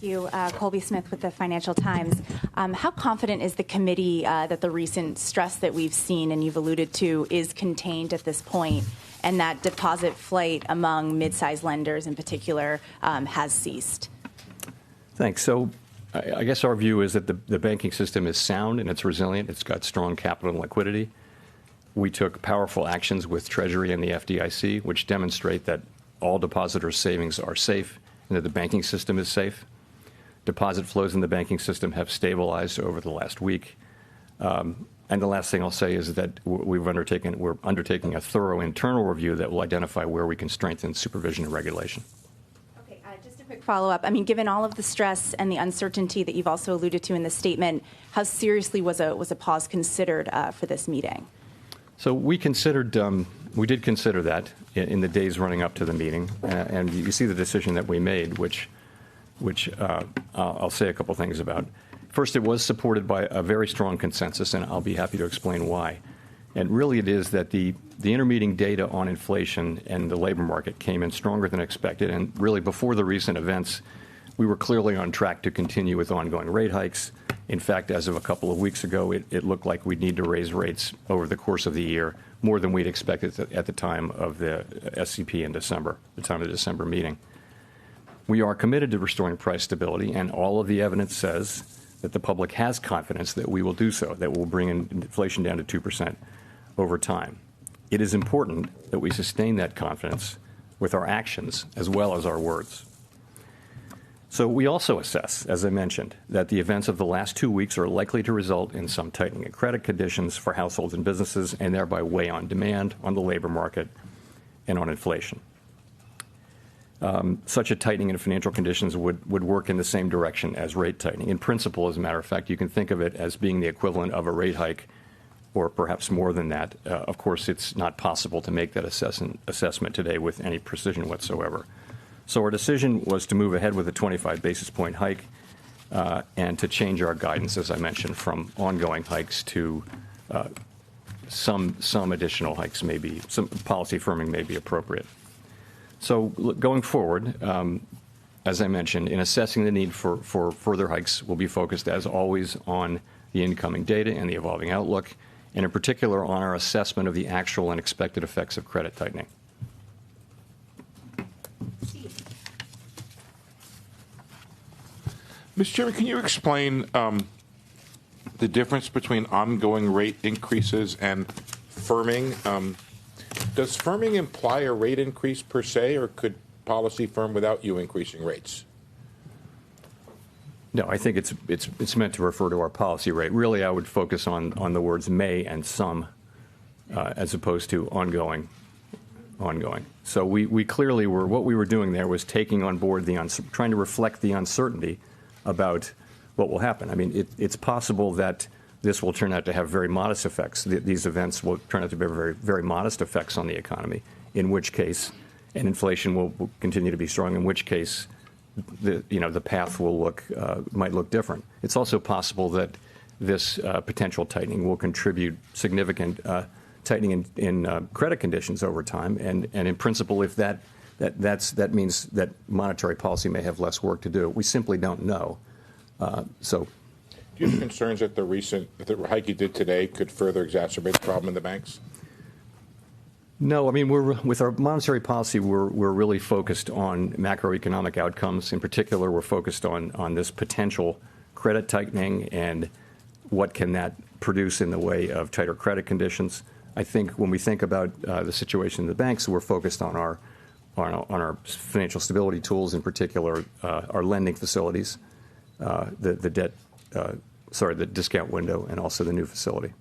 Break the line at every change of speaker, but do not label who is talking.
you. Colby Smith with the Financial Times. How confident is the committee that the recent stress that we've seen, and you've alluded to, is contained at this point, and that deposit flight among mid-sized lenders in particular has ceased?
Thanks. So I guess our view is that the banking system is sound and it's resilient. It's got strong capital and liquidity. We took powerful actions with Treasury and the FDIC, which demonstrate that all depositors' savings are safe and that the banking system is safe. Deposit flows in the banking system have stabilized over the last week. And the last thing I'll say is that we're undertaking a thorough internal review that will identify where we can strengthen supervision and regulation.
Okay, just a quick follow-up. I mean, given all of the stress and the uncertainty that you've also alluded to in the statement, how seriously was a pause considered for this meeting?
So we did consider that in the days running up to the meeting, and you see the decision that we made, which I'll say a couple things about. First, it was supported by a very strong consensus, and I'll be happy to explain why. And really it is that the intermeeting data on inflation and the labor market came in stronger than expected, and really before the recent events, we were clearly on track to continue with ongoing rate hikes. In fact, as of a couple of weeks ago, it looked like we'd need to raise rates over the course of the year, more than we'd expected at the time of the SCP in December, the time of the December meeting. We are committed to restoring price stability, and all of the evidence says that the public has confidence that we will do so, that we'll bring inflation down to 2% over time. It is important that we sustain that confidence with our actions as well as our words. So we also assess, as I mentioned, that the events of the last 2 weeks are likely to result in some tightening of credit conditions for households and businesses, and thereby weigh on demand, on the labor market, and on inflation. Such a tightening in financial conditions would work in the same direction as rate tightening. In principle, as a matter of fact, you can think of it as being the equivalent of a rate hike, or perhaps more than that. Of course, it's not possible to make that assessment today with any precision whatsoever. So our decision was to move ahead with a 25 basis point hike and to change our guidance, as I mentioned, from ongoing hikes to some additional hikes, maybe some policy firming may be appropriate. So going forward, as I mentioned, in assessing the need for further hikes, we'll be focused, as always, on the incoming data and the evolving outlook, and in particular on our assessment of the actual and expected effects of credit tightening.
Mr. Chairman, can you explain the difference between ongoing rate increases and firming? Does firming imply a rate increase per se, or could policy firm without you increasing rates?
No, I think it's meant to refer to our policy rate. Really, I would focus on the words may and some, as opposed to ongoing. So we clearly were, what we were doing there was taking on board trying to reflect the uncertainty about what will happen. I mean, it's possible that this will turn out to have very modest effects. These events will turn out to be very, very modest effects on the economy, in which case, and inflation will continue to be strong, in which case, the path might look different. It's also possible that this potential tightening will contribute significant tightening in credit conditions over time, and in principle, if that means that monetary policy may have less work to do. We simply don't know. So,
do you have concerns that the hike you did today could further exacerbate the problem in the banks?
No, I mean, with our monetary policy, we're really focused on macroeconomic outcomes. In particular, we're focused on this potential credit tightening and what can that produce in the way of tighter credit conditions. I think when we think about the situation in the banks, we're focused on our financial stability tools, in particular our lending facilities, the discount window, and also the new facility.